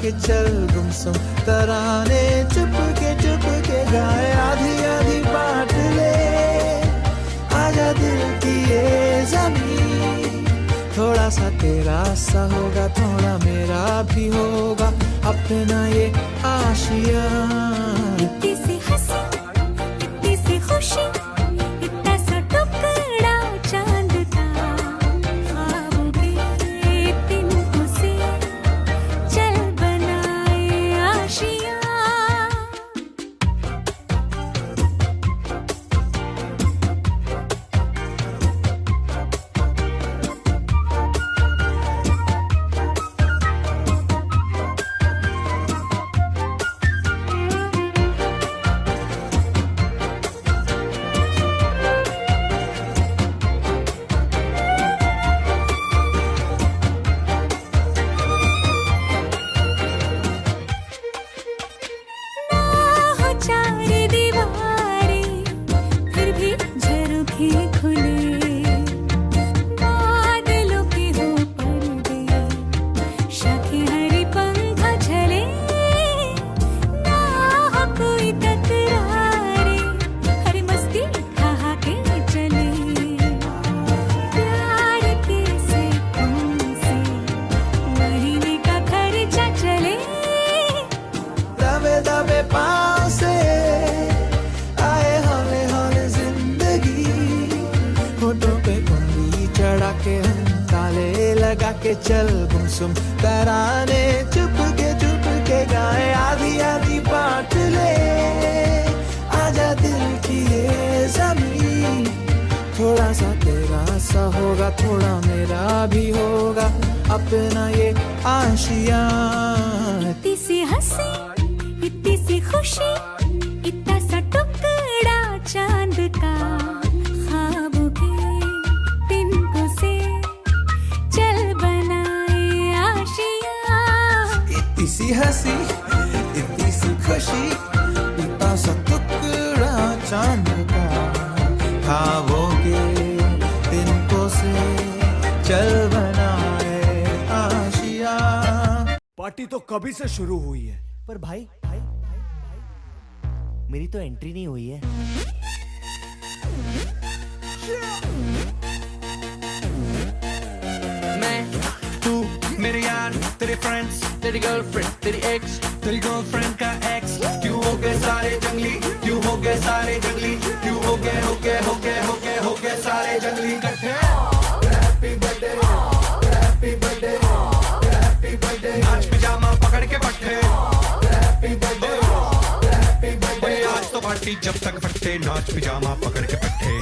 के चल गुमसुम तराने चुप के गाए आधी आधी बांट ले आजा दिल की ये ज़मीन थोड़ा सा तेरा सा होगा थोड़ा मेरा भी होगा अपना ये आशिया इतनी सी हंसी इतनी सी खुशी इतना सा टुकड़ा चांद का ख्वाबों के तिनकों से चल बनाए आशियाँ के चल गुमसुम तराने चुप के गाए आधी आधी बांट ले आजा दिल की ये ज़मीन थोड़ा सा तेरा सा होगा थोड़ा मेरा भी होगा अपना ये आशिया इतनी सी हंसी इतनी सी खुशी इतना सा टुकड़ा चांद का ख्वाबों के तिनकों से चल बनाए आशियाँ इतनी सी हंसी इतनी सी खुशी इतना सा टुकड़ा चांद का ख्वाबों के तिनकों से चल बनाए आशिया पार्टी तो कभी से शुरू हुई है पर भाई मेरी तो एंट्री नहीं हुई है। मैं तू मेरे यार तेरे फ्रेंड्स तेरी गर्लफ्रेंड तेरी एक्स तेरी गर्लफ्रेंड का एक्स क्यों हो गए सारे जंगली क्यों हो गए सारे जंगली क्यों हो गए सारे जंगली इकट्ठे happy birthday happy birthday happy birthday नाच पिजामा पकड़ के पट्टे हैप्पी बर्थडे आज तो पार्टी जब तक फटते नाच पिजामा पकड़ के पट्टे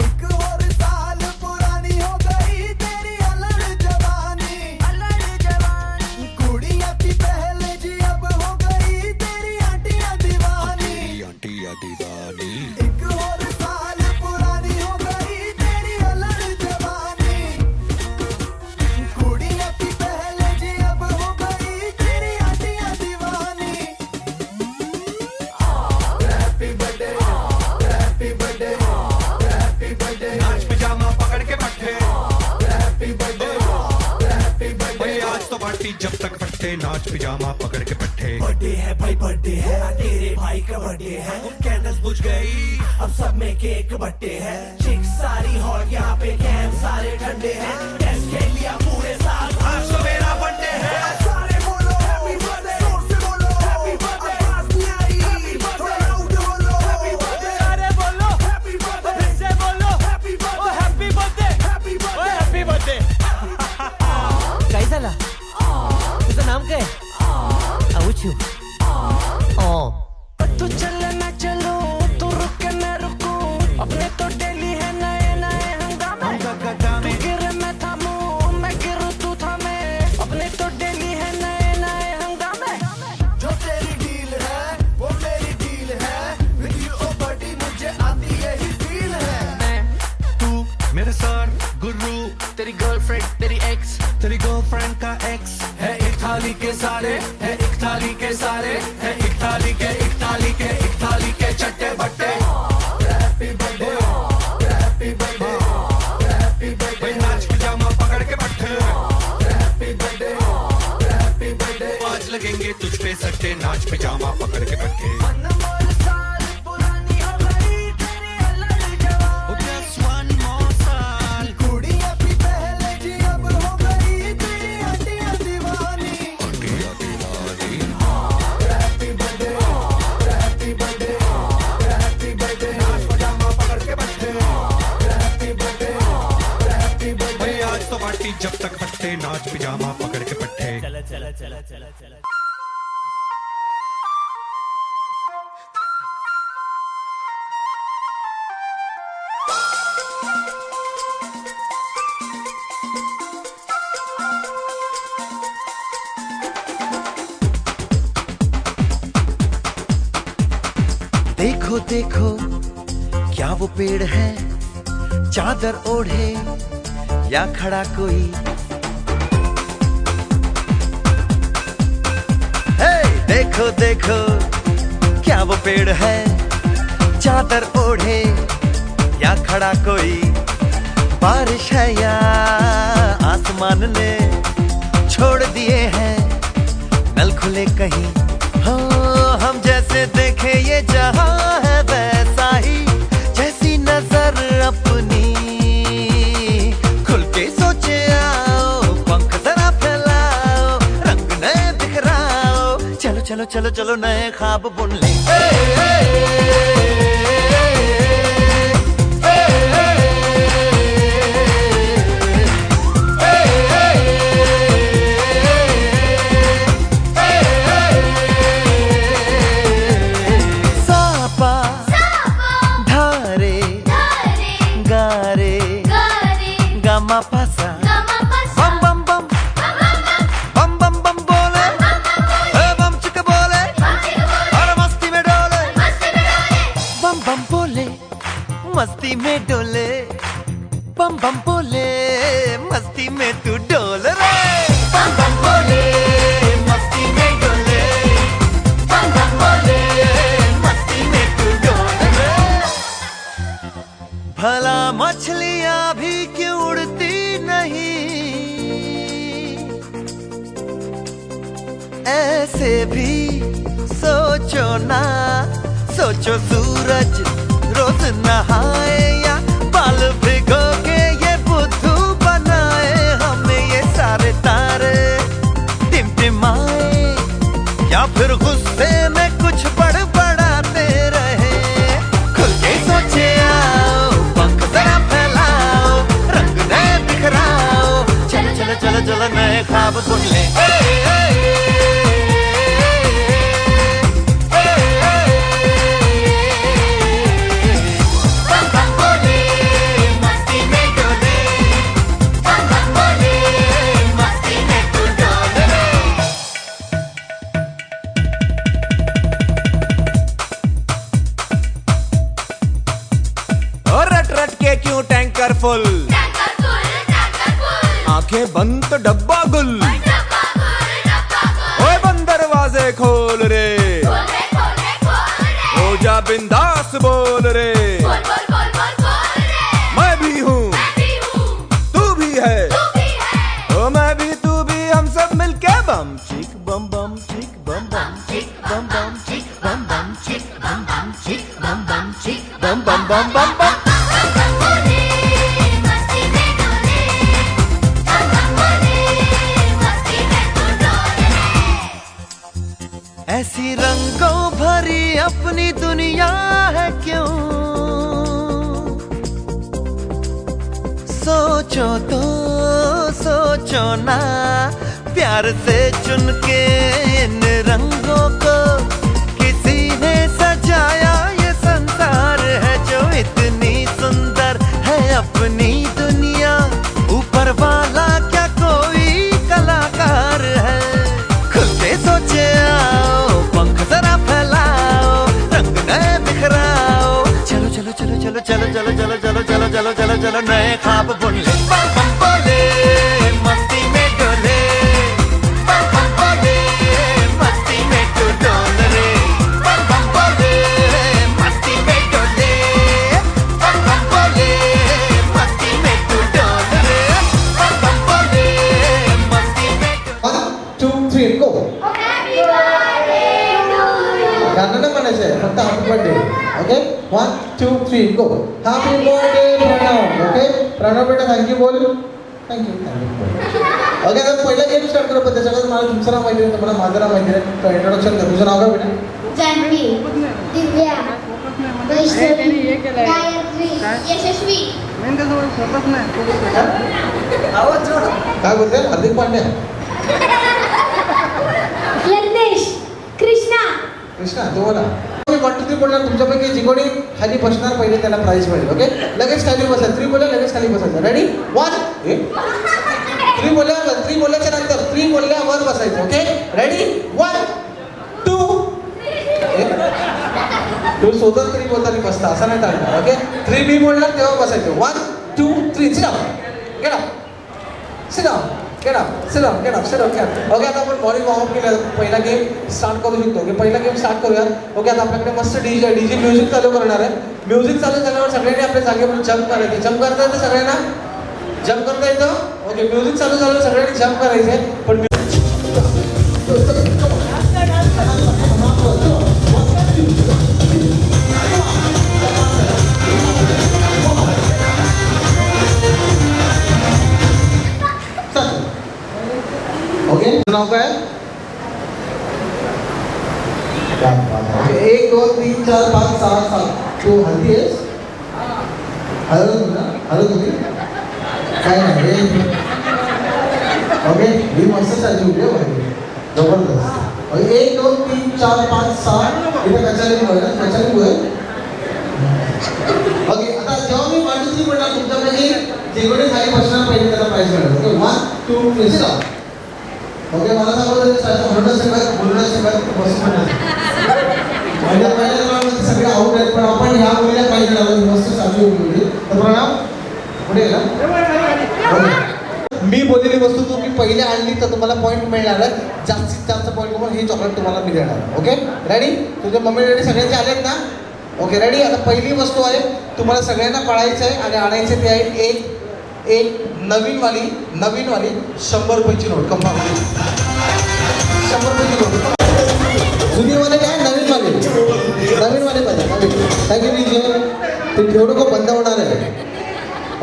जब तक फटते नाच पिजामा पकड़ के पट्टे बर्थडे है भाई बर्थडे है तेरे भाई का बर्थडे है कैंडल्स बुझ गई अब सब में केक बट्टे है चिक सारी हॉट यहाँ पे कैंप सारे ठंडे हैं टेस्ट खेल लिया पूरे साल आज तो मेरा बर्थडे है सारे बोलो हैप्पी बर्थडे जोर से बोलो हैप्पी बर्थडे आवाज नहीं आ रही थोड़ा लाउड बोलो हैप्पी बर्थडे अरे बोलो हैप्पी बर्थडे फिर से बोलो happy birthday happy birthday happy birthday happy birthday कैसा ला तुझा नाम क्या है? आउचू तू चले मैं चलूं तू रुके मैं रुकूं अपने तो डेली है नए नए हंगामे तू गिरे मैं थामूं मैं गिरूं तू थामे अपने तो डेली है नए नए हंगामे जो तेरी डील है वो मेरी डील है विद यू ओ बडी मुझे आती यही फील है मैं तू मेरे सर गुरु तेरी गर्लफ्रेंड तेरी एक्स तेरी गर्लफ्रेंड का एक्स है एक थाली के सारे है एक थाली के सारे है एक थाली के एक थाली के एक थाली के चट्टे बट्टे happy birthday happy birthday happy birthday नाच पिजामा पकड़ के पट्टे हैप्पी बर्थडे हैप्पी बर्थडे आज लगेंगे तुझ पे सट्टे नाच पिजामा पकड़ के पटके Oh, just one more साल कुड़ी अपनी पहले जी अब हो गई तेरी हड्डियां दीवानी हड्डियां दीवानी happy birthday happy birthday happy birthday नाच पजामा पकड़ के बैठे हैप्पी बर्थडे भाई आज तो पार्टी जब तक फट्टे नाच पिजामा पकड़ के पट्टे चला देखो देखो क्या वो पेड़ है चादर ओढ़े या खड़ा कोई हे देखो देखो क्या वो पेड़ है चादर ओढ़े या खड़ा कोई बारिश है या आसमान ने छोड़ दिए हैं नल खुले कहीं हाँ हम जैसे देखे ये जहां है वैसा ही जैसी नजर अपनी खुल के सोचे आओ पंख जरा फैलाओ रंग नए बिखराओ चलो चलो चलो चलो नए ख्वाब बुन ले Pasa bam bam bam bam bam bam बोले बम चिक बोले और मस्ती में डोले बम बम बोले मस्ती में डोले बम बम बोले मस्ती में तू डोल रे बम बम बोले मस्ती में डोले बम बम बोले मस्ती में तू डोल रे भला मछलियां भी क्यों उड़ती ऐसे भी सोचो ना सोचो सूरज रोज नहाए या बाल भिगो के ये बुद्धू बनाए हमें ये सारे तारे टिमटिमाए या फिर गुस्से में कुछ बड़बड़ाते रहे खुल के सोचे आओ पंख जरा फैलाओ रंग नए बिखराओ चलो चलो चलो चलो नए ख्वाब बुन ले क्यों टैंकर फुल आंखें बंद तो डब्बा गुल ओए बंद दरवाजे खोल रे हो जा बिंदास बोल रे मैं भी हूँ तू भी है ओ मैं भी तू भी हम सब मिलके बम चिक बम बम चिक बम बम चिक बम बम चिक बम बम चिक बम बम चिक बम बम चिक बम बम बम बम बम ऐसी रंगों भरी अपनी दुनिया है क्यों सोचो तो सोचो ना प्यार से चुन के इन रंगों को किसी ने सजाया ये संसार है जो इतनी सुंदर है अपनी दुनिया ऊपर वाला क्या कोई कलाकार है खुल के सोचे आओ पंख जरा फैलाओ रंग नए बिखराओ चलो चलो चलो चलो चलो चलो चलो चलो चलो चलो चलो चलो नए ख्वाब बुन ले बम बम बोले मस्ती में डोले बम बम बोले मस्ती में तू डोल रे बम बम बोले मस्ती में डोले बम बम बोले मस्ती में तू डोल रे बम बम बोले मस्ती में 1, 2, 3, go. Happy birthday okay 1 2 3 go. Happy birthday Pranav. Okay Pranav बेटा थँक्यू बोल. थँक्यू. ओके आता पहिला गेम स्टार्ट करू पण त्याच्याकडे मला तुमचं नाव माहिती आहे तुम्हाला माझं नाव माहिती आहे तर इंट्रोडक्शन कर. तुझं नाव काय बेटा? जान्हवी, दिव्या, वैष्णवी, गायत्री, यशस्वी. काय बोलते हार्दिक पांड्या? यज्ञेश, कृष्णा. कृष्णा तू बोला. मी 1 2 3 बोलणार तुमच्यापैकी जी कोणी खाली बसणार पहिले त्याला प्राइज मिळेल. ओके लगेच खाली बसायचं. 3 बोला लगेच खाली बसायचं. रेडी 1 3 बोलल्यावर 3 बोलल्याच्या नंतर 3 बोलल्यावर बसायचं. ओके रेडी 1 2 तुम्ही स्वतः 3 बोलताना बसता असं नाही चालणार. ओके 3 मी बोलणार तेव्हा बसायचं. 1 2 3 sit down. Get up. Sit down. Get up. Sit down. Get up. Sit down. Get up. Okay आता आपण बॉडी वॉर्मअप केला. पहिला गेम स्टार्ट करू शकतो. ओके पहिला गेम स्टार्ट करूया. ओके आता आपल्याकडे मस्त डीजे म्युझिक चालू करणार आहे. म्युझिक चालू झाल्यावर सगळ्यांनी आपल्या जागेवर जम्प करायचे. जम्प करता येतं सगळ्यांना? जम्प करता येतं? ओके म्युझिक चालू झाल्यावर सगळ्यांनी जम्प करायचे. पण ओके नाव काय? 1 2 3 4 5 6 7. तू हल्दी आहेस? हळद ना हळद होती काय नाही. ओके ही मस्त चालली होती भाई जबरदस्त. 1 2 3 4 5 6 इथे कचाली आहे ना कचाली आहे. ओके आता जेव्हा मी 1 2 3 म्हणणार तुमच्यापैकी जे कोणी खाली बसणार पहिले त्याला प्राइज मिळेल. Okay 1 2 3 sit down. ओके मला सांगतो म्हणून सगळं बोलणं सगळं बसून म्हणजे पहिल्या राऊंडमध्ये सगळे आऊट आहेत पण आपण ह्या मुलीला पाहिजे मिळालं मस्त चालू होती. तर प्रणाम पुढे ना मी बोललेली वस्तू तुम्ही पहिले आणली तर तुम्हाला पॉईंट मिळणार आहे. जास्तीत जास्त पॉईंट म्हणून ही चॉकलेट तुम्हाला मी देणार. Okay ready? तुझे मम्मी डॅडी सगळ्यांचे आलेत ना? Okay ready? आता पहिली वस्तू आहे तुम्हाला सगळ्यांना पाळायचं आहे आणि आणायचे ते आहे एक नवीनवाली 100 रुपयाची नोट. कंपा 100 रुपयाची नोट. जुनीवाले काय नवीनवाले पाहिजे नवीन. थँक्यू लीजिए ते ठेवणं खूप बंद होणार आहे.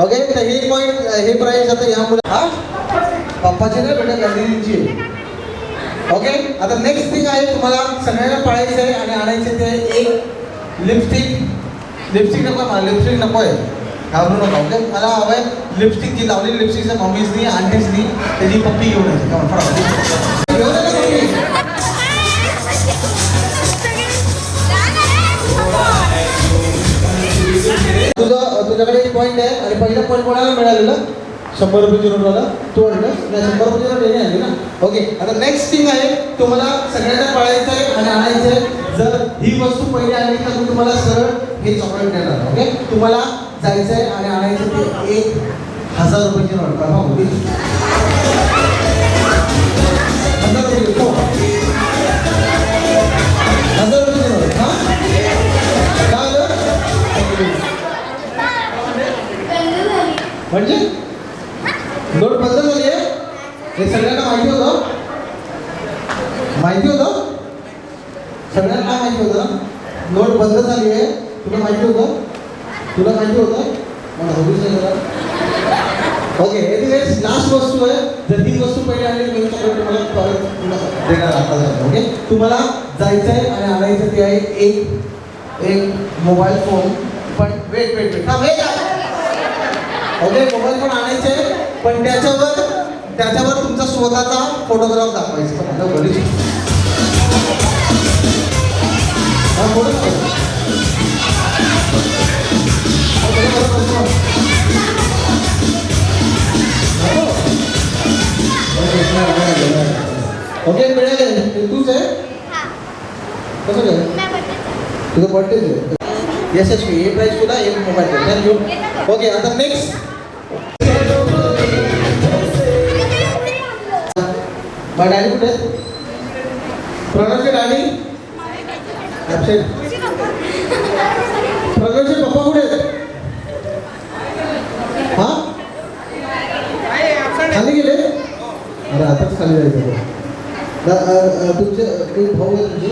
ओके तर हे पॉईंट हे प्राईज आता या मुलं हा पप्पाची नाही बेटा गांधीजींची. ओके आता नेक्स्ट थिंग आहे तुम्हाला सगळ्यांना पाळायचं आहे आणि आणायचे ते एक लिपस्टिक नको मला लिपस्टिक नको आहे घाबरू नका. ओके मला हवं आहे लिपस्टिक जी लावलेली लिपस्टिकच्या मम्मीजनी आंटीजनी त्याची पप्पी घेऊन यायची. का तुझ्याकडे एक पॉईंट आहे आणि पहिला पॉईंट कोणाला मिळालेलं? 100 रुपयाची नोट वाला तू आणलं नाही 100 रुपयाची नोट येणे आली ना. ओके आता नेक्स्ट थिंग आहे तुम्हाला सगळ्यांना पाळायचं आहे आणि आणायचं आहे. जर ही वस्तू पहिली आली तर मी तुम्हाला सरळ हे चॉकलेट देणार. ओके तुम्हाला जायचं आहे आणि आणायचं ते 1000 रुपयाची नोट. का होती 1000 रुपयाची नोट. 1000 रुपयाची नोट. हां काय झालं म्हणजे नोट बंद झाली आहे हे सगळ्यांना माहिती होतं सगळ्यांना माहिती होतं नोट बंद झाली आहे. तुला माहिती होतं मला हवीच नाही जरा. ओके एनिवेज लास्ट वस्तू आहे. जर ही वस्तू पहिली आली मी चॉकलेट मला देणार आता. ओके तुम्हाला जायचं आहे आणि आणायचं ते आहे एक मोबाईल फोन. पण वेट थांब हे ओके मोबाईल फोन आणायचे पण त्याच्यावर तुमचा स्वतःचा फोटोग्राफ दाखवायचा. तुम्हाला घरीच ओके मिळाले तूच आहे कसं काय तुझं बर्थडेच आहे. यशस्वी हे प्राईज तुला एक मोबाईल थँक्यू. ओके आता नेक्स्ट डॅडी कुठे आहेत? प्रणवचे डॅडी प्रगतचे पप्पा कुठे आहेत? हां खाली गेले? अरे आताच खाली जायचं. तुमचे काही भाऊ आहे तुमचे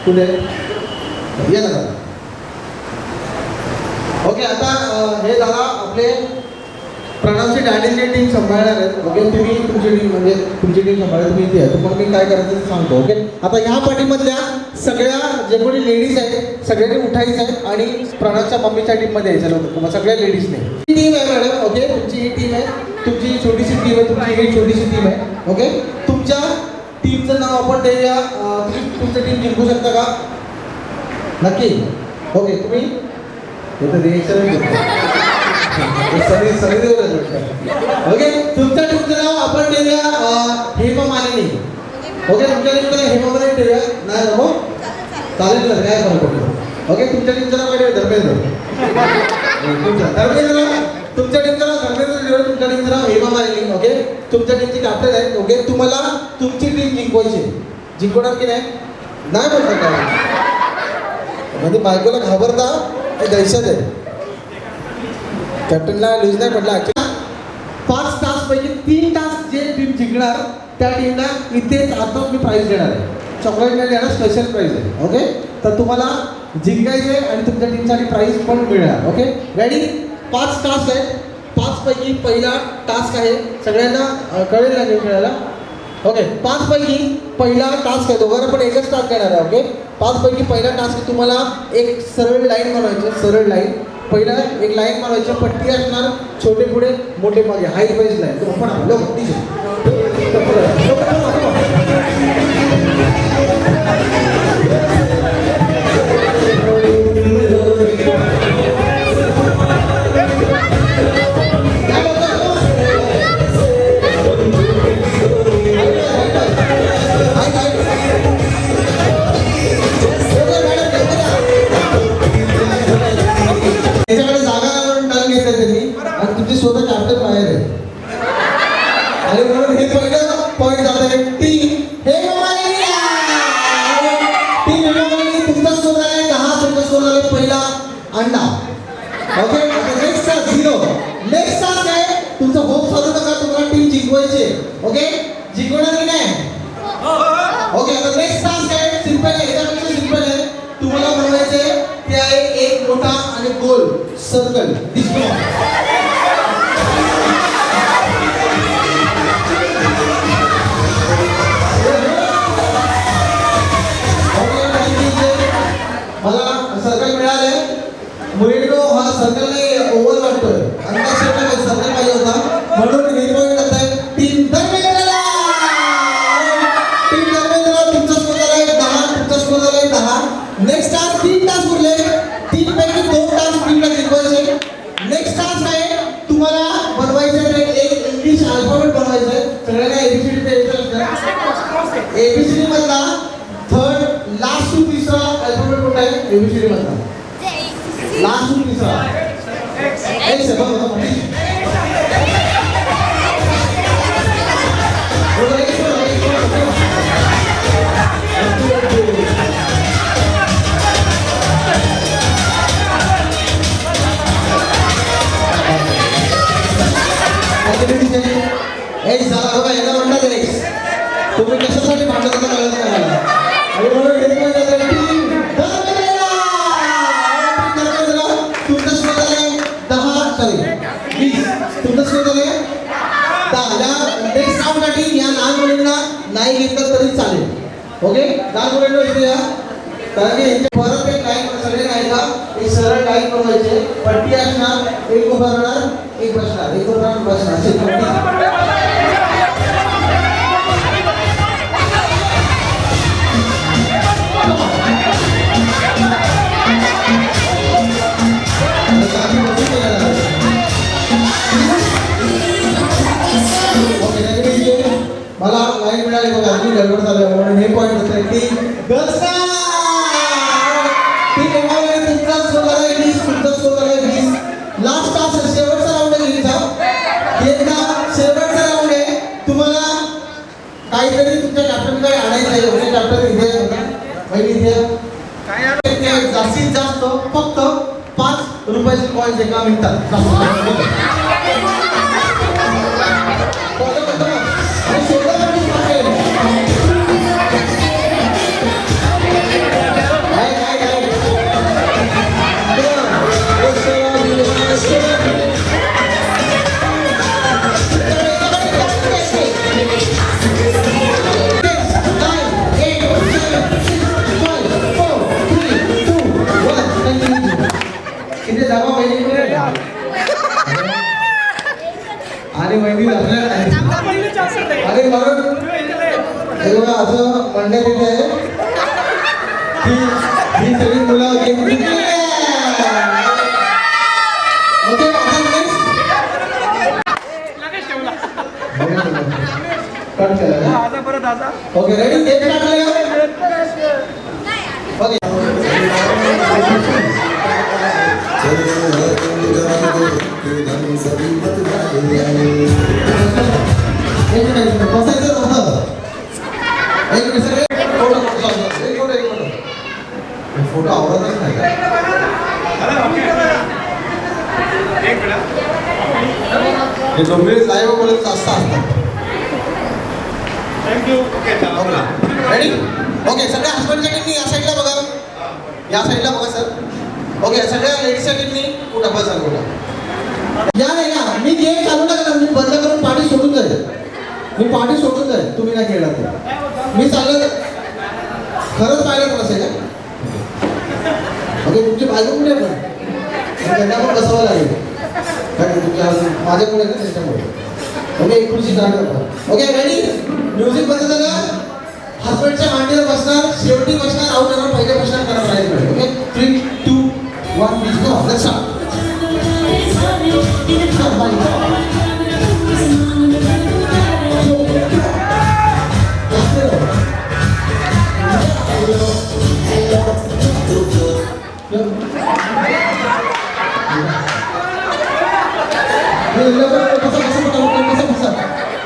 कुठे ये दादा. ओके, आता हे दादा आपले प्रणवची डॅडीची टीम सांभाळणार आहेत. ओके, तुम्ही तुमची टीम म्हणजे तुमची टीम सांभाळा, तुम्ही इथे आहे. तुम्हाला मी काय करायचं ते सांगतो. ओके, आता ह्या पाठीमधल्या सगळ्या जे कोणी लेडीज आहेत सगळ्यांनी उठायचं आहे आणि प्रणवच्या मम्मीच्या टीममध्ये यायचं लोक सगळ्या लेडीजने. टीम आहे मॅडम. ओके, तुमची ही टीम आहे, तुमची छोटीशी टीम आहे, तुमची ही छोटीशी टीम आहे. ओके, तुमच्या टीमचं नाव आपण देऊया. तुम्ही तुमचं टीम जिंकू शकता का? नक्की. ओके, तुम्ही ओके, तुमच्या टीमचं नाव आपण देऊया हेमा मालिनी. ओके, तुमच्या टीमचं नाव हेमा मालिनी ठेवूया. नाही हो, चालेल तर काय फरक पडतो. ओके, तुमच्या टीमचं नाव काय धर्मेंद्र. धर्मेंद्र, तुमच्या टीमचं नाव धर्मेंद्र ठेवूया. तुमच्या टीमचं नाव हेमा मालिनी. ओके, तुमच्या टीमची कॅप्टन आहे. ओके, तुम्हाला तुमची टीम जिंकवायची. जिंकवणार की नाही? नाही बोलता काय म्हणजे बायकोला घाबरता हे दहशत आहे. कॅप्टनला लूज नाही म्हटलं. 5 तास पैकी 3 तास जे टीम जिंकणार त्या टीमला इथेच आता मी प्राईज देणार आहे. चॉकलेट नाही देणार, स्पेशल प्राईज आहे. ओके, तर तुम्हाला जिंकायचं आहे आणि तुमच्या टीमसाठी प्राईज पण मिळणार. Okay, ready? 5 टास्क आहेत. 5 पैकी पहिला टास्क आहे, सगळ्यांना कळेल ना गेम खेळायला. ओके, 5 पैकी पहिला टास्क आहे. दोघांना पण एकच टास्क घेणार आहे. ओके, 5 पैकी पहिला टास्क तुम्हाला एक सरळ लाईन बनवायची. सरळ लाईन पहिला एक लाईन बनवायची, पट्टी असणार, छोटे पुढे मोठे मागे, हाईट वाईज लाईन. तर पण लोक त्याच्याकडे जागा म्हणून टर्न घेतला त्यांनी आणि तुमची स्वतः कॅप्टन बाहेर आहे आणि म्हणून हे पहिलं पॉईंट जात आहे टीम तुमचा स्कोर आहे 10. तुमचा स्कोर आहे पहिला अंडा. Okay, next 0. नेक्स्ट टास्क आहे तुमचं होप चालू नका, तुम्हाला टीम जिंकवायची. ओके, जिंकवणार की नाही? ओके, आता नेक्स्ट टास्क आहे सिंपल आहे, याच्यापेक्षा सिंपल आहे. तुम्हाला बनवायचे ते आहे एक मोठा आणि गोल सर्कल दिसतो. मला सर्कल मिळाले. मुलींनो हा सर्कल नाही ओव्हल वाटतोय आणि त्या सर्कल पाहिजे होता म्हणून हे पॉईंट जात आहे टीम धर्मेंद्रला. टीम धर्मेंद्र तुमचा स्कोर झालाय 10. तुमचा स्कोर झालाय 10. नेक्स्ट टास्क 3 टास्क उरले. 3 पैकी 2 टास्क टीमला जिंकवायचे. नेक्स्ट टास्क आहे तुम्हाला बनवायचं एक इंग्लिश अल्फाबेट बनवायचं आहे. सगळ्यांना एबीसीडी द्यायचं असतं. एबीसीडी मधला थर्ड लास्ट टू तिसरा अल्फाबेट कोणता आहे? एबीसीडी मधला लास्ट टू तिसरा. एक सेकंड तुम्ही कशासाठी भांडत होता कळत नाही मला. आणि म्हणून हे पण जातं टीम धर्मेंद्र. तुमचं स्कोर झालंय 20. तुमचं स्कोर झालंय 10. नेक्स्ट राऊंडसाठी या लहान मुलींना नाही घेतलं तरी चालेल. ओके, लहान मुलींना इथे या कारण की यांच्या परत एक लाईन सगळे नाही का एक सरळ लाईन बनवायचे. पट्टी असणार, एक उभा राहणार, एक बसणार, एक उभा राहणार, बसणार अशी पट्टी. मला लाईन मिळाली बघा, मी गडबड झालं म्हणून हे पॉईंट होतं की तुमचा स्कोर झालाय 20. तुमचा स्कोर झालाय 20. लास्ट टास्क शेवटचा राऊंड आहे गेमचा. शेवटचा राऊंड आहे. तुम्हाला काहीतरी तुमच्या कॅप्टनकडे आणायचं आहे. ओके, कॅप्टन इथे पहिली इथे जास्तीत जास्त फक्त 5 रुपयाचे कॉईन्स एका मिनिटात. आणि मेहंदी आपल्याला आणि म्हणून हे बघा असं म्हणण्यात येत आहे की ही सगळी मुलं गेम जिंकली ओके कट केलं ओके रेडी एक ओके बसायचं नव्हतं फोटो आवडतच नाही हे दोघे लाईव्ह बोलत जास्त असतात रेडी ओके सगळ्या हस्बंडच्या टीमनी या साईडला बघा या साईडला बघा सर ओके सगळ्या लेडीजच्या टीमनी कुठं बसा कुठं या नाही ना मी गेम चालू नका मी बंद करून पाठी सोडून जाईल मी पाठी सोडून जाईल तुम्ही नाही खेळला तर मी चाललं खरंच पाहिलं पण असेल ओके तुमची बाजू कुठे पण त्यांना पण बसावं लागेल कारण तुमच्या माझ्यामुळे ना त्याच्यामुळे ओके एक खुर्ची जाणार ओके रेडी म्युझिक बंद झालं हस्बंडच्या मांडीवर बसणार शेवटी बसणार आउट होणार पहिले बसणार करा प्राईज मिळेल ओके 3 2 1 प्लीज गो लेट्स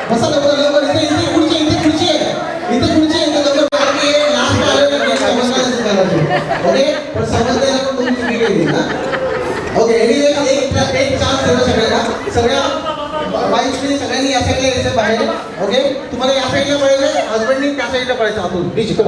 बसा लवकर इथे खुर्ची आहे ओके पण समजण्याला पण तुम्ही चुकी केली ना ओके एक चान्स देऊ सगळ्या वाईफने सगळ्यांनी या साईडला यायचं बाहेर ओके तुम्हाला या साईडला पळायचं हस्बंडनी त्या साईडला पळायचं आतून प्लीज कम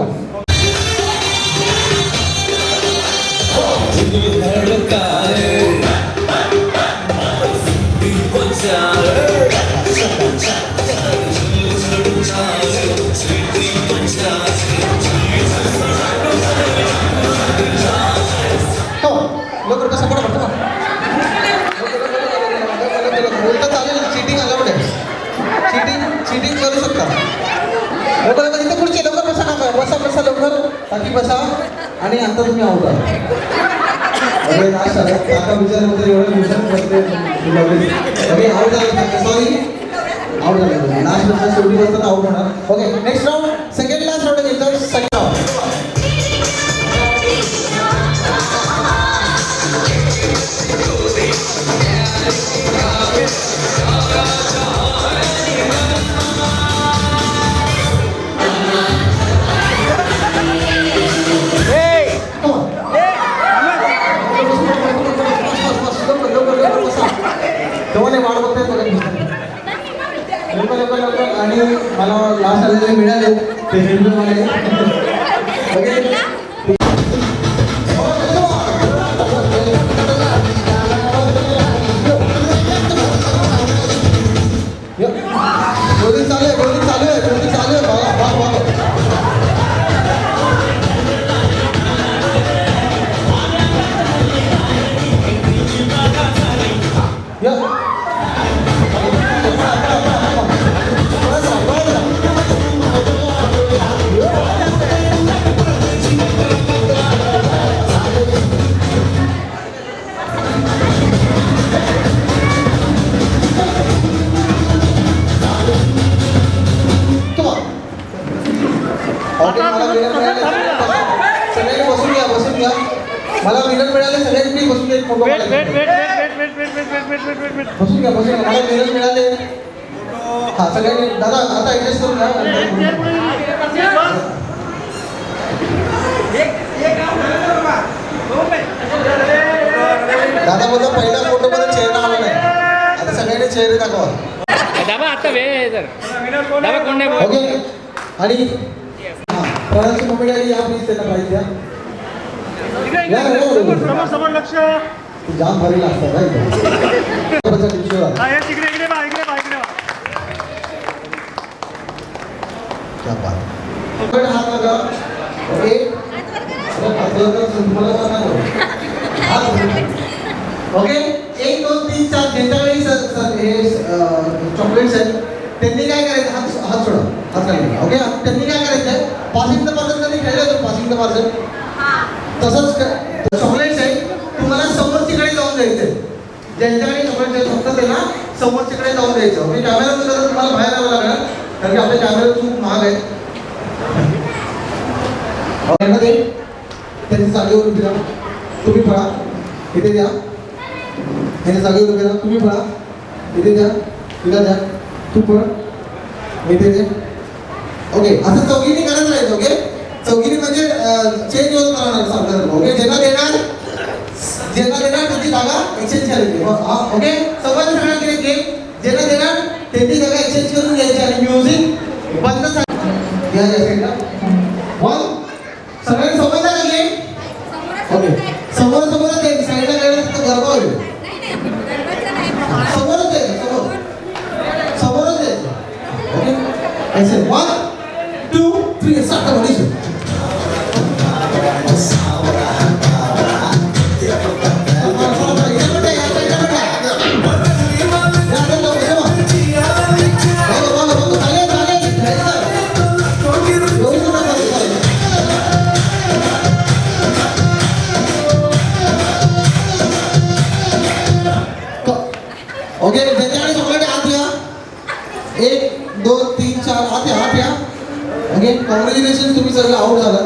लवकर कसं पडा बोलता चालेल चिटिंग अलाउड आहे चिटिंग करू शकता लवकर इथे खुर्ची लवकर बसा नका बसा लवकर बाकी बसा आणि आता तुम्ही आउट काका विचारमध्ये एवढं भूषण बसले आउट झालं सॉरी आउट झालं लास्ट बसता शेवटी बसतात आउट होणार okay next round second last round घेतो सेकंड राऊंड आणि मला लास्ट आलेले मिळाले ते रेल्वेवाले गोदी चालू आहे मला विनर मिळाले सगळ्यांनी बसून घ्या बसून घ्या मला विनर मिळाले हा सगळ्यांनी दादा आता ऍडजस्ट करून दादा बोलतो पहिल्या फोटो मध्ये चेहरा आला नाही आता सगळ्यांनी चेहरे दाखवा ओके आणि कोणाची कॉमेडी आली या प्लीज त्यांना प्राईज द्या समोर लक्ष जाम भारी लागतात ओके 1 2 3 4 घेता वेळी चॉकलेट्स आहेत त्यांनी काय करायचं हात सोडा हात काढला ओके त्यांनी काय करायचं पासिंग द पार्सल त्यांनी खेळलं होतं पासिंग द पार्सल तसंच चॉकलेट्स आहे तुम्हाला समोरच्याकडे जाऊन द्यायचं ज्यांच्याकडे चॉकलेट्स आहेत फक्त त्यांना समोरच्याकडे जाऊन द्यायचं ओके कॅमेरा तुम्हाला बाहेर यावं लागणार कारण की आपल्या कॅमेरा खूप महाग आहे त्यांच्या जागेवर उभी राहा तुम्ही पळा इथे द्या त्यांच्या जागेवर उभी राहा तुम्ही पळा इथे द्या तिला द्या तू पळ इथे दे ओके असं चौघीने करत राहायचं ओके चौघीने म्हणजे चेंज होत राहणार सारखं ओके ज्यांना देणार त्याची जागा एक्सचेंज करायची ओके सगळ्यांना सगळ्या केले गेम ज्यांना देणार त्यांची जागा एक्सचेंज करून घ्यायची आणि म्युझिक बंद घ्या या साईडला वन सगळ्यांनी समजलं का गेम ओके समोर ते साईडला गेलं तर गरबा होईल समोरच आहे समोरच आहे ओके ऐसे 1 2 3 स्टार्ट करो ओके ज्यांच्याकडे चॉकलेट हात द्या 1 2 3 4 हात या ओके कॉंग्रॅच्युलेशन तुम्ही सगळे आउट झाला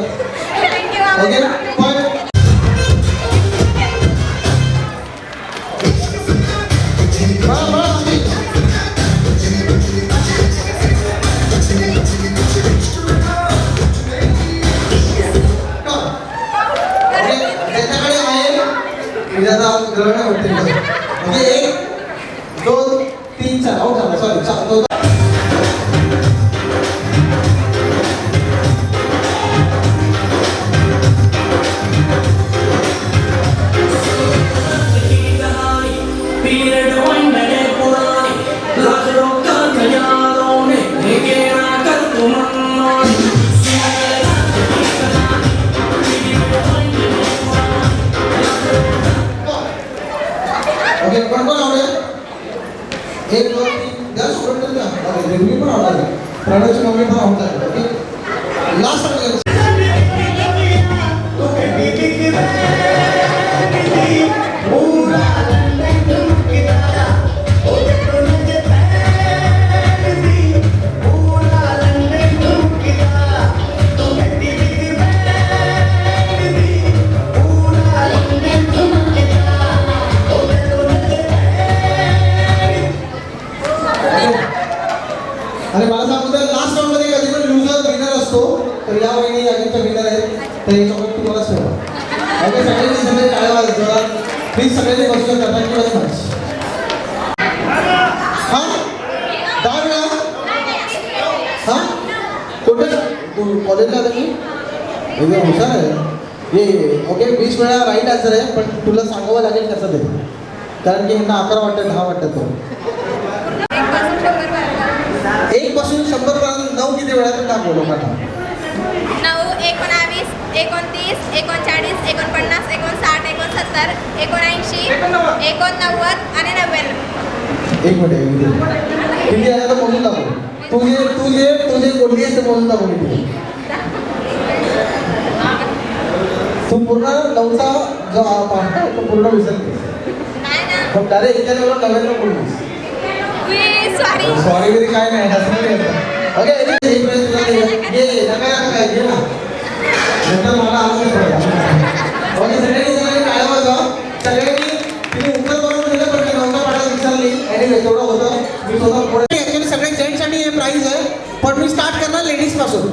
ओके पण ज्यांच्याकडे आहे ग्रहण वाटते ओके 1 2 3 4 आउट झाला सॉरी ओके कोण आवडेल 1 2 3 10 स्टुडंट द्या रिव्ह्यू पण आवडेल प्रोडक्शन वगैरे पण आवडतात ओके लास्ट आवडेल आणि मला सांगू तर लास्ट राऊंड मध्ये कधी पण लुझर विनर असतो तर या वेळी अजिंक्य विनर आहे तर हे चॉकलेट तुम्हालाच ठेवा ओके सगळे टाळ्या वाजवा प्लीज सगळ्यांनी बसून करता की बस मच हां 10 वेळा हां कुठे तू कॉलेजला आता की एकदम हुशार आहे ये ओके 20 वेळा राईट आन्सर आहे पण तुला सांगावं लागेल कसं ते कारण की ह्यांना 11 वाटतं 10 वाटतं तो 1 पासून 100 पर्यंत 9 किती वेळा तर दाखव लोकांना 9 19 29 39 49 59 69 79 89 आणि 99 एक मिनिट किती आहे तर मोजून दाखव तुझे कोणती असते मोजून दाखव किती तू पूर्ण 9चा जो पाठ आहे तो पूर्ण विसरते पण डायरेक्ट एका लेवलला 99 बोललीस सॉरी वगैरे काय नाही हसणार ओके एक वेळेस तुला ये नका काय घे ना नंतर मला आवाज पडला ओके सगळ्यांनी टाळ्या वाजवा सगळ्यांनी तिने उत्तर करून दिलं पण मी नव्हता पाठात विचारली आणि तेवढं होतं मी स्वतः पुढे ॲक्च्युली सगळे जेंट्ससाठी हे प्राईज आहे पण मी स्टार्ट करणार लेडीज पासून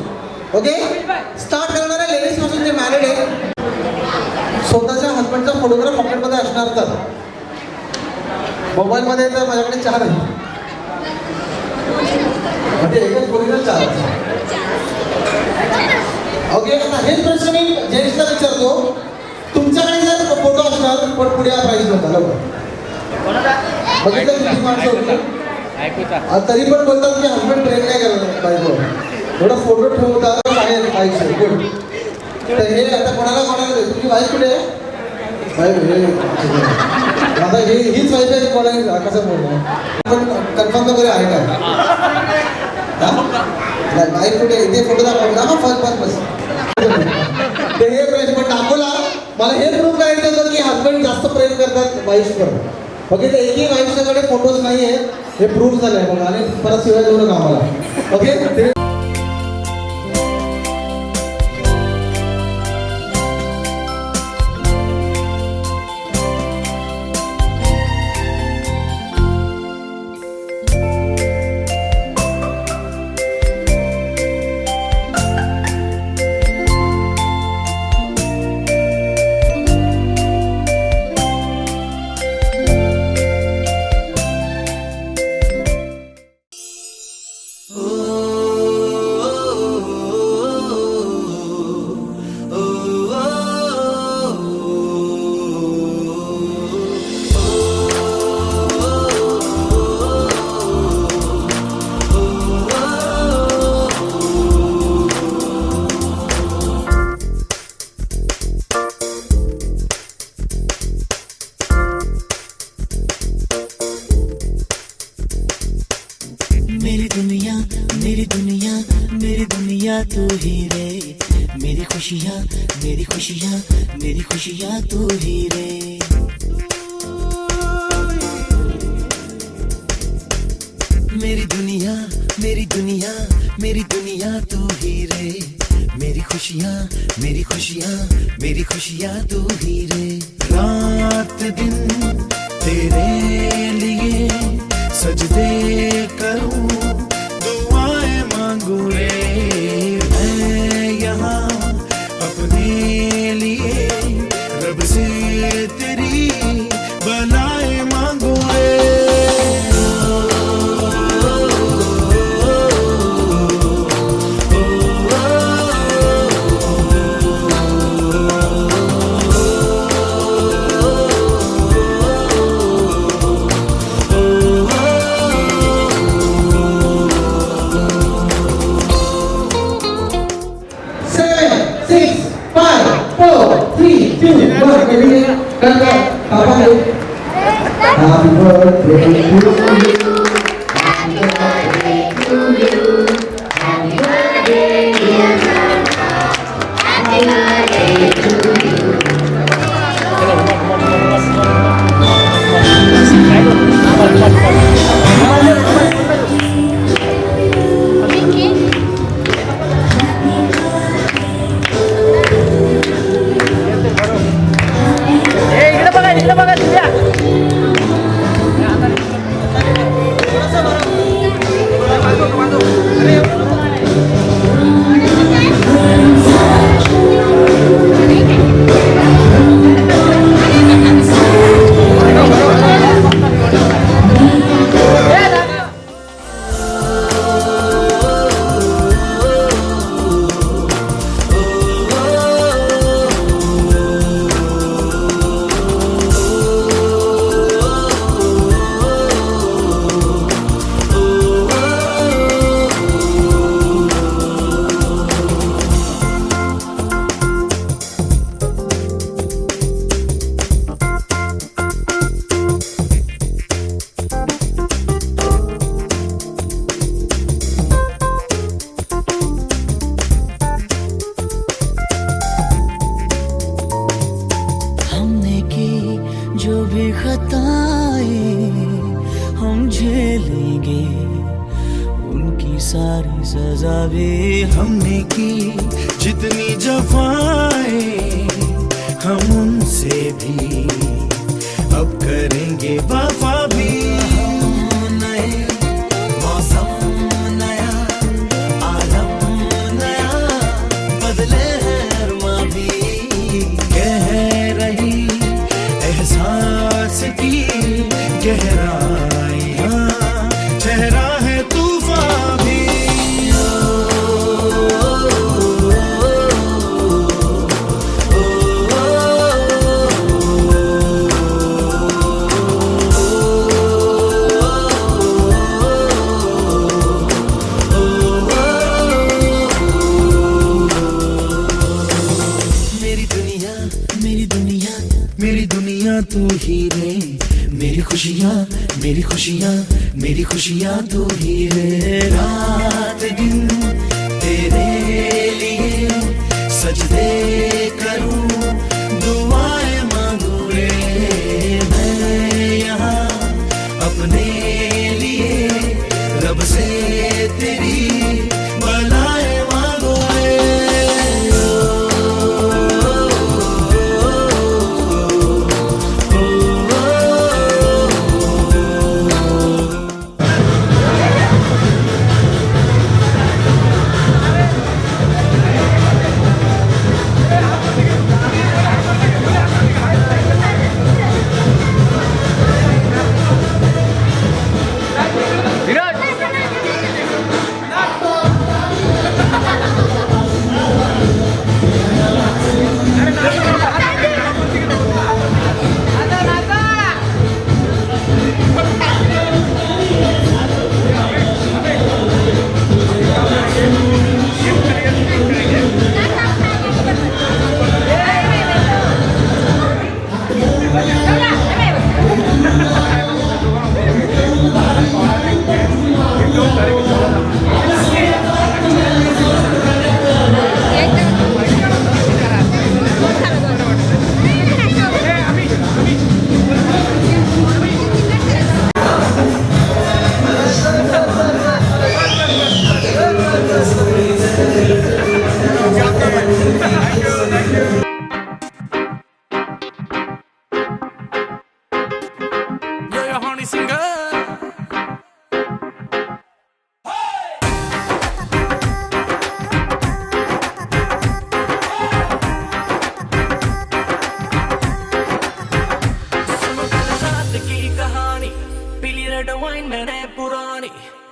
ओके स्टार्ट करणार आहे लेडीज पासून जे मॅरिड आहे स्वतःच्या हस्बंडचा फोटोग्राफ पॉकेटमध्ये असणार तर मोबाईलमध्ये तर माझ्याकडे 4 आहे म्हणजे एकच बोलीला 4 ओके आता हेच प्रश्न मी जेंट्सला विचारतो तुमच्याकडे जर फोटो असणार पण पुढे हा प्राईज होता लवकर बघितलं किती माणसं होती तरी पण बोलतात की हस्बंड प्रेम नाही करत बायकोवर एवढा फोटो ठेवता आहे आयुष्य गुड तर हे आता कोणाला तुमची वाईफ कुठे आहे आता हीच वाईफ आहे कोणा कसं बोलणार पण कन्फर्म वगैरे आहे का वाईफ कुठे इथे फोटो दाखवा फर्स्ट बस ते हे प्रश्न पण दाखवला मला हे प्रूफ करायचं होतं की हजबंड जास्त प्रेम करतात वाईफवर ओके तर एकही वाईफच्याकडे फोटोज नाही आहेत हे प्रूफ झालंय बघा आणि परत शिवाय देऊ नका आम्हाला ओके मेरी दुनिया मेरी दुनिया मेरी दुनिया तू ही रे मेरी खुशियाँ मेरी खुशियाँ मेरी खुशियाँ तू ही रे मेरी दुनिया मेरी दुनिया मेरी दुनिया तू ही रे मेरी खुशियाँ मेरी खुशियाँ मेरी खुशियाँ तू ही रे रात दिन तेरे लिए सजदे करूं दुआएं मांगू रे मैं यहाँ अपने लिए रब से तेरी भलाएं मांगू रे Happy birthday to you. Happy birthday to you. Happy birthday, dear Papa. Happy birthday to you. जो भी खताएं हम झेलेंगे उनकी सारी सजा भी हमने की जितनी जफाएं हम उनसे भी अब करेंगे वफा भी नए मौसम नया आलम नया बदले हैं माँ भी कह रही एहसास की गहराइयाँ चेहरा है तूफान भी मेरी खुशियाँ तू ही है। रात दिन तेरे लिए सजदे करूं, दुआएं मांगू रे मैं यहाँ अपने लिए, रब से तेरी भलाएं मांगू रे।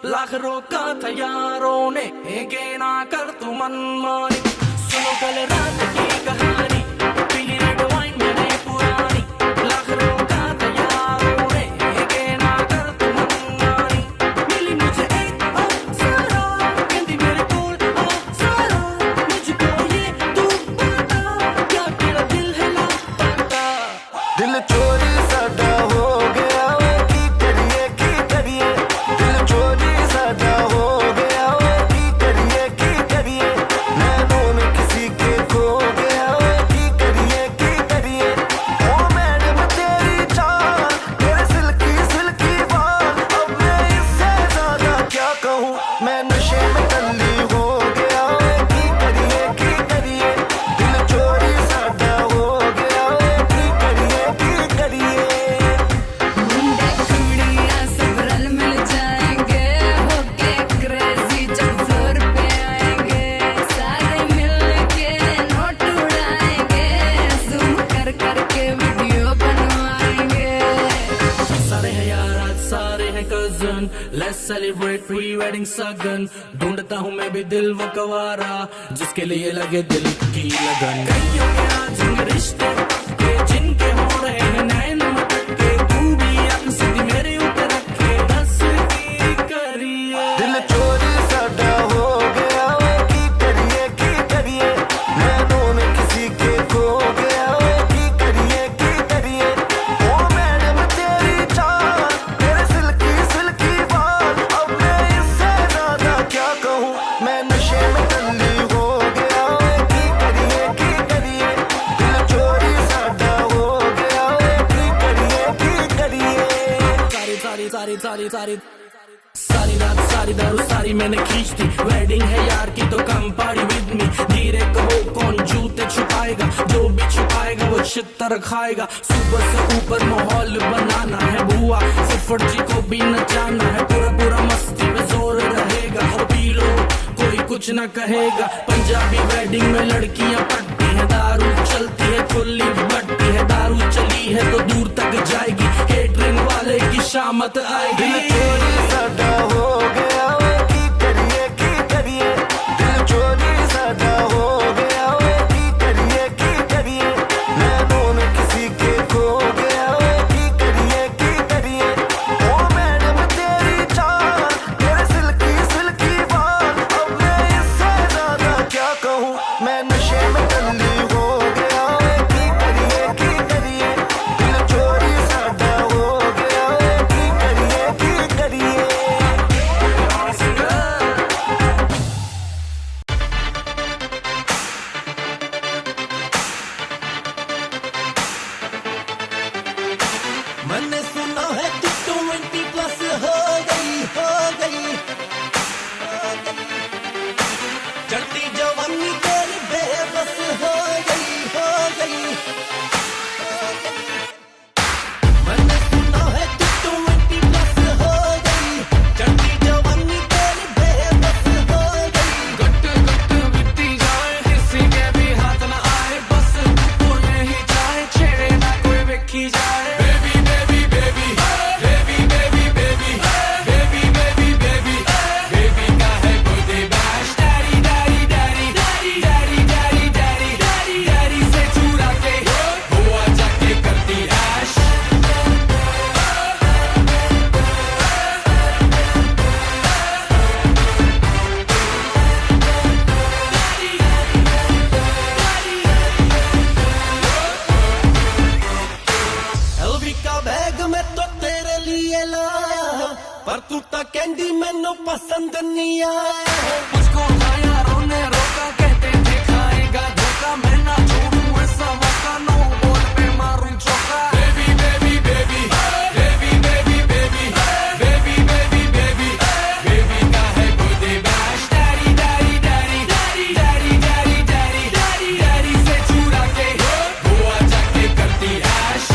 लाख रोका था यारों ने, के ना कर तू मनमानी। सुनो कल रात की कहानी, पीली रेड वाइन मैंने पुरानी। लाख रोका था यारों ने, के ना कर तू मनमानी। मिली मुझे एक अप्सरा, कहती मेरे कोल अप्सरा। मुझको ये तू बता, क्या तेरा दिल है लापता। दिल चोरी सादा हो गया वे, की करिए दिल चोरी सादा हो गया वे, की करिए नैनों में किसी के खो गया वे, की करिए ओ मैडम तेरी चाल, तेरे सिल्की बाल। अब मैं इससे ज्यादा क्या कहूँ, मैं नशे में टल्ली हो गया वे, की करिए दिल चोरी सादा हो गया वे, की करिए मुंडे कुड़ियाँ सब रल मिल जाएंगे, होके क्रेजी जब फ्लोर पे आएंगे। सारे मिलके नोट उड़ाएंगे, जूम कर करके वीडियो बनवाएंगे। सारे हैं यार आज सारे हैं cousin, let's celebrate pre wedding सगन। ढूंढता हूँ मैं भी दिल वो कवारा, जिसके लिए लगे दिल की लगन। कईयों के आज होंगे रिश्ते पक्के, जिनके हो रहे हैं नैन मटके। तू भी आंख सीधी मेरे ऊपर रखे, बस की करिए। दिल चोरी सादा हो गया वे, की करिए नैनों में किसी के खो गया वे, की करिए ओ मैडम तेरी चाल, तेरे सिल्की बाल। अब मैं इससे ज्यादा क्या कहूँ, मैं नशे में टल्ली हो गया वे, की करिए दिल चोरी सादा हो गया वे, की करिए सारी रात सारी दारू सारी मैंने खींच दी। वेडिंग है यार की तो कम पार्टी विद मी। धीरे कहो कौन जूते छुपाएगा, जो भी छुपाएगा वो छितर खाएगा। सुबह से ऊपर माहौल बनाना है बुआ, फुफड़ जी को भी नचाना है। पूरा मस्ती में जोर रहेगा, पी लो कोई कुछ न कहेगा। पंजाबी वेडिंग में लड़कियां पटती है, दारू चलती है खुली बटती है। दारू चली है तो दूर तक जाएगी, केटरिंग वाले की शामत आएगी। दिल चोरी सादा हो गया वे, की करिए दिल चोरी सादा हो गया वे, की करिए नैनों में किसी के खो गया वे, की करिए ओ मैडम तेरी चाल, तेरे सिल्की बाल। अब मैं इससे ज्यादा क्या कहूँ, मैं नशे में टल्ली हो गया वे, की करिए दिल चोरी सादा हो गया कन्हैया मुझको यारों ने रोका कहते थे खाएगा धोखा मैं ना छोड़ूं ऐसा मौका नो बॉल पे मारूं चौका baby baby baby baby baby baby baby baby baby baby का है good bash daddy daddy daddy daddy daddy daddy daddy daddy से चुरा के गोवा जाके करती ऐश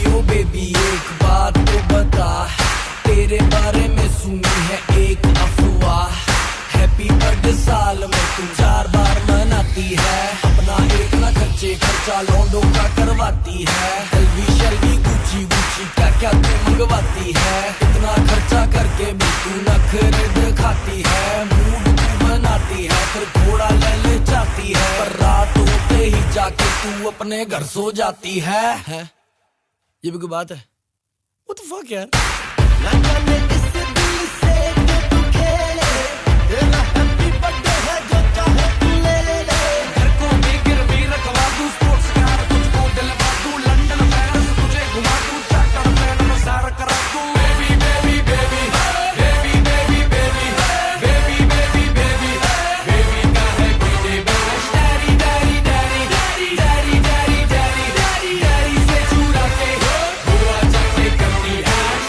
ओ बेबी एक बात तो बता तेरे बारे में सुनी है एक अफवाह हैप्पी बर्थडे साल में तू 4 बार मनाती है अपना एक ना खर्चा लौंडों का करवाती है एलवी शलवी गुची गुची क्या क्या तू मंगवाती है इतना खर्चा करके भी तू नखरे दिखाती है मूड तू बनाती है फिर थोड़ा ले जाती है पर रात होते ही जाके तू अपने घर सो जाती है ये भी कोई बात है What the fuck यार ना जाने किस दिल से कि तू खेले तेरा हैप्पी बर्थडे है जो चाहे तू ले ले घर को भी गिरवी रखवा दूं स्पोर्ट्स कार तुझको दिलवा दूं लंदन पेरिस तुझे घुमा दूं चार्टर प्लेन में सारा करा दूं baby baby baby baby baby baby baby baby baby baby का है birthday bash daddy daddy daddy daddy daddy daddy daddy daddy से चुरा के गोवा जाके करती ऐश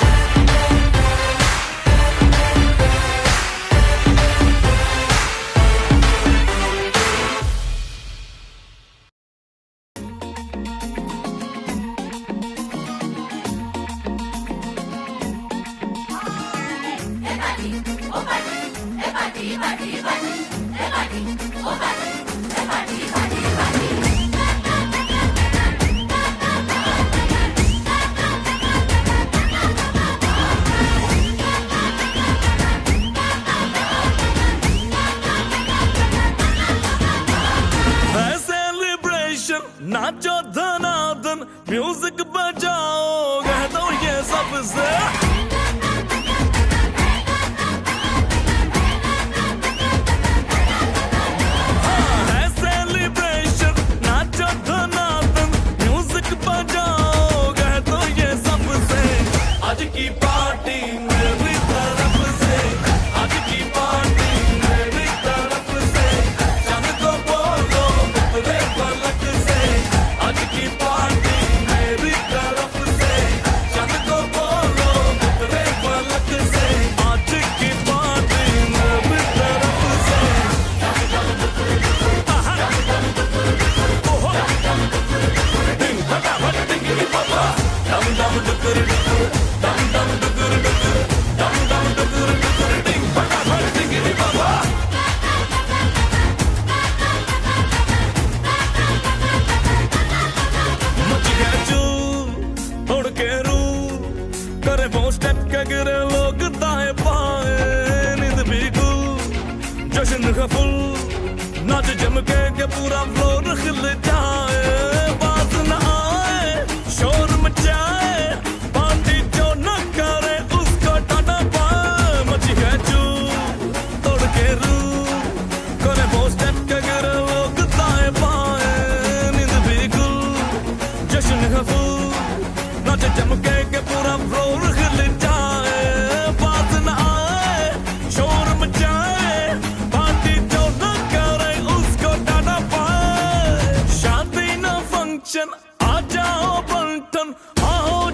नाचो धनादन म्यूजिक बजाओ कह दो ये सबसे सेलिब्रेशन नाचो धनादन म्यूजिक बजाओ कह दो ये सबसे आज की पार्टी मेरी तरफ से आज की पार्टी मेरी तरफ से चंद को बोलो उतरे पलक से आज की पार्टी मेरी तरफ से चंद को बोलो उतरे पलक से आज की पार्टी मेरी तरफ से ओहो डिंग फटाफट डिंगी पापा डम डम डुकर डुकर डम डम डुकर डुकर डम डम डुकर डुकर डिंग फटाफट डिंगी पापा मच गया चूर उड़ के रू करे वो स्टेप के गिरे लोग दाएं बाएं नींद भी गुल जश्न का फुल नाच जम के पूरा फ्लोर खिल जाए बात न आए शोर मचाए पार्टी जो न करे उसको टाटा पाए मची है चूर तोड़ के रू करे वो स्टेप के गिरे लोग दाएं बाएं नींद भी गुल जश्न का फूल नाच जम के पूरा फ्लोर खिल जाए बात न आए शोर मचाए पार्टी जो न करे उसको टाटा पाए शादी न फंक्शन आ जाओ बंटन आओ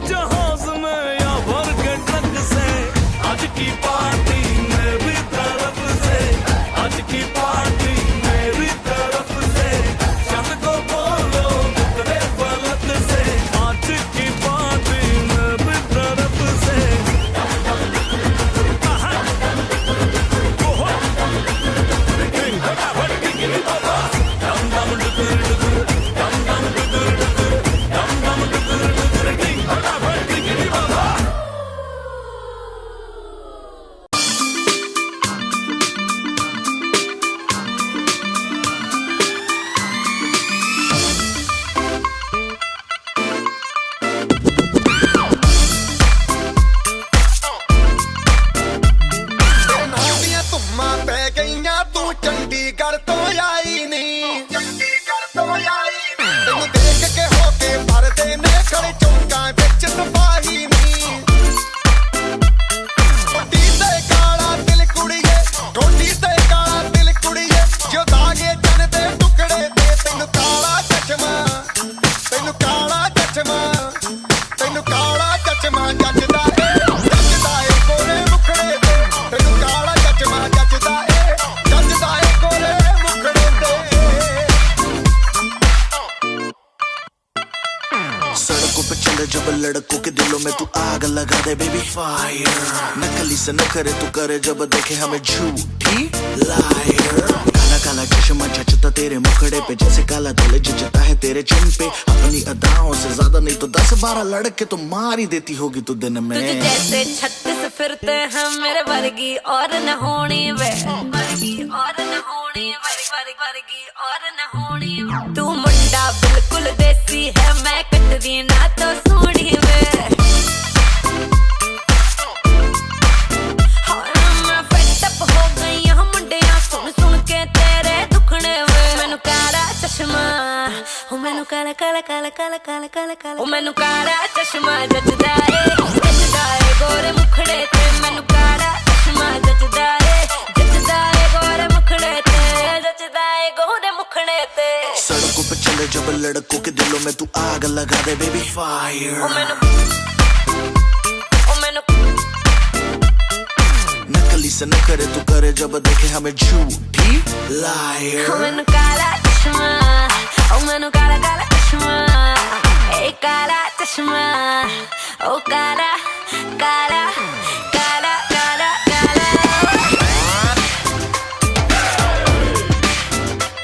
में तू आग लगा दे बेबी फायर। नकली से न करे तू करे जब देखे हमें झूठी लायर। काला काला चश्मा जचता तेरे मुखड़े पे जैसे काला धुले जचता है तेरे चिन पे। अपनी अदाओं से ज्यादा नहीं तो 10-12 लड़के तो मार ही देती होगी तू दिन में। तुझे जैसे 36 फिरते हैं मेरे वर्गी और न होनी वे, वर्गी और न होनी, वर्गी और न होनी। तू मुंडा बिल्कुल देसी है, मैं कटरी ना तो सोनी वे। मैं fed up हो गई हूं मुंडिया सुन सुन के तेरे दुखने वे। मैनू काला चश्मा, ओ मैनू काला काला काला काला काला काला काला, ओ मैनू काला चश्मा जचदा है गोरे मुखड़े ते। मैनू काला चश्मा जचदा है गोरे मुखड़े ते, जचदा है गोरे मुखड़े ते। सड़कों पे चले जब लड़कों के दिलों में तू आग लगा दे बेबी फायर। ओ मैनू नकली से न करे तू करे जब देखे हमें झूठी लायर। ओ मैनू काला चश्मा, ओ मैनू काला काला चश्मा, ए काला चश्मा, ओ काला काला काला काला काला।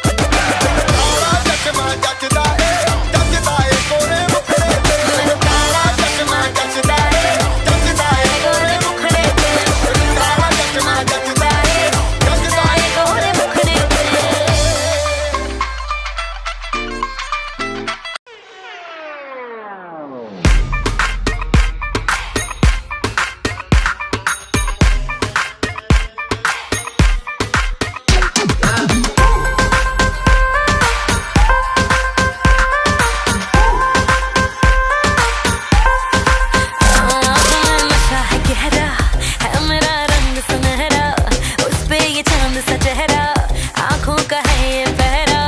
मैनू काला चश्मा जचदा है गोरे मुखड़े ते। काला चश्मा जचदा है गोरे मुखड़े ते। नशा है गहरा है मेरा रंग सुनहरा, उस पे ये चांद सा चेहरा, आंखों का है ये पहरा।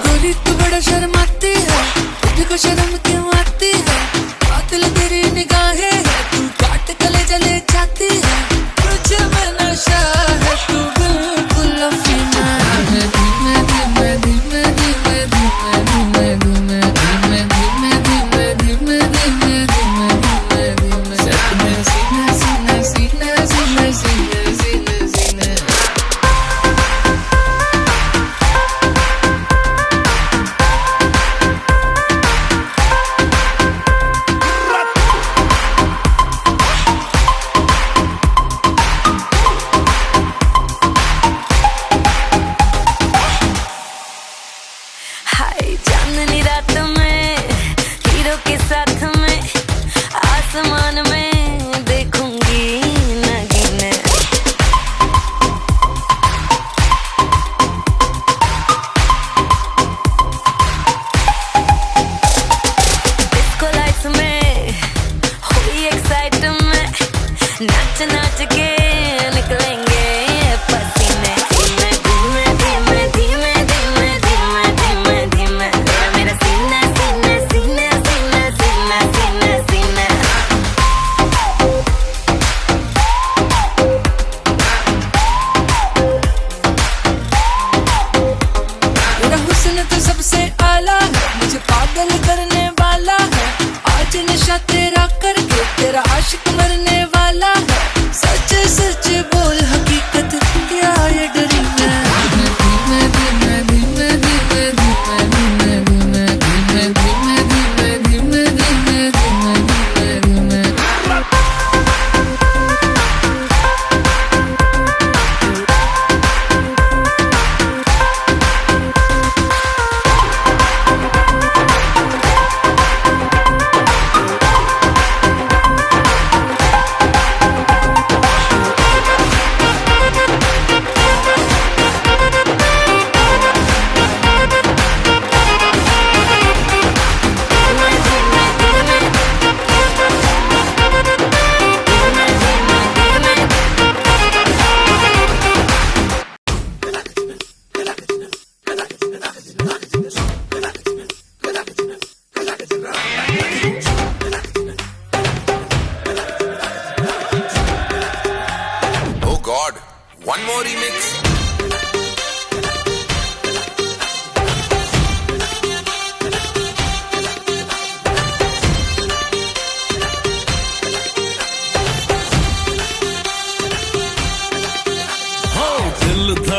गोरी तू बड़ा शर्माती है, तुझको शर्म क्यों आती है? कातिल तेरी निगाहें है, तू काट गले जले जाती है। तुझे में नशा है, तू बिल्कुल अफीना है। धीमे धीमे धीमे धीमे धीमे धीमे धीमे धीमे धीमे धीमे धीमे धीमे धीमे धीमे सपने सीने सीने सीने सीने सीने सीने सीने। हाय चांदनी रात में हीरो के साथ में आसमान में देखूंगी नगीने। डिस्को लाइट्स में हुई एक्साइटमेंट, नाच नाच के निकलेंगे पसीने। धीमे धीमे धीमे धीमे धीमे धीमे धीमे तेरा मेरा सीना सीना सीना सीना सीना सीना सीना। तेरा हुस्न तो सबसे आला है, मुझे पागल करने वाला है। आज नशा तेरा करके तेरा आशिक मरने वाला है। सच सच बोल हकीकत क्या ये डरी मैं। धीमे धीमे धीमे धीमे धीमे धीमे धीमे धीमे धीमे धीमे धीमे धीमे धीमे धीमे। One more remix.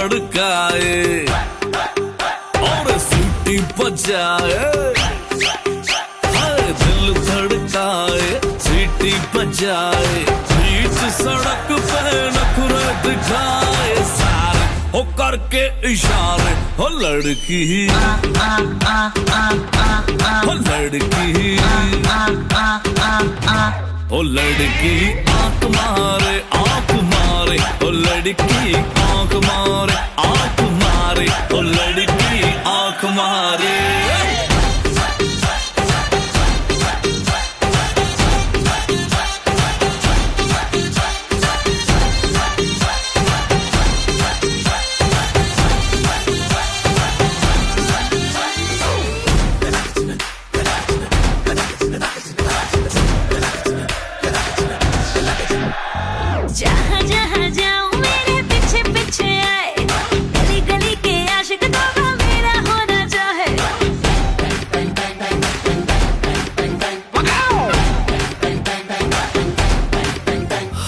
धड़काए और सीटी बजाए, हाय दिल धड़काए सीटी बजाए, बीच सड़क पे नखरे दिखाए सारे हो करके इशारे, हो लड़की हो लड़की ओ लड़की आंख मारे आंख मारे, ओ लड़की आंख मारे आंख मारे, ओ लड़की आंख मारे। जहाँ जहाँ जाऊँ मेरे पीछे पीछे आए, गली गली के आशिक दोगा मेरा होना चाहे।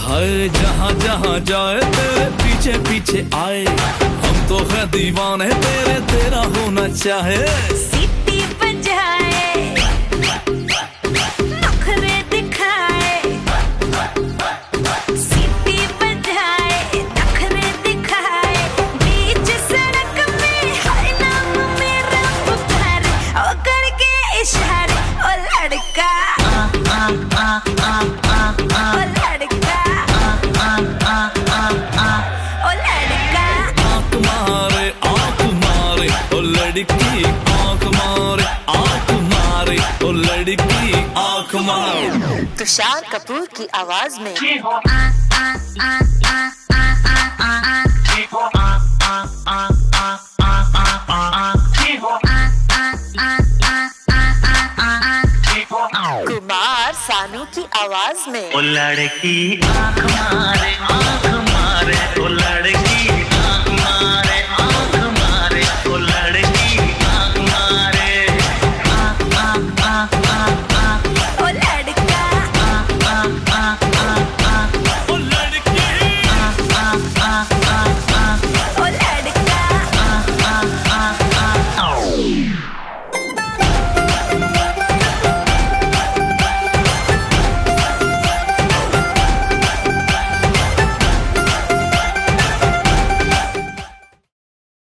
हाय जहाँ जहाँ जाए तेरे पीछे पीछे आए, हम तो है दीवाने तेरे, तेरा होना चाहे। सीटी बजाए नखरे दिखाए, सीटी बजाए नखरे दिखाए, बीच सड़क में हाय नाम मेरा पुकारे, ओ करके इशारे, ओ लड़का ओ लड़का ओ लड़का। आंख मारे ओ लड़की आंख मारे आंख मारे, ओ लड़की आंख मारे। तुषार कपूर की आवाज में कुमार सानू की आवाज में ओ लड़की आंख मारे ओ लड़की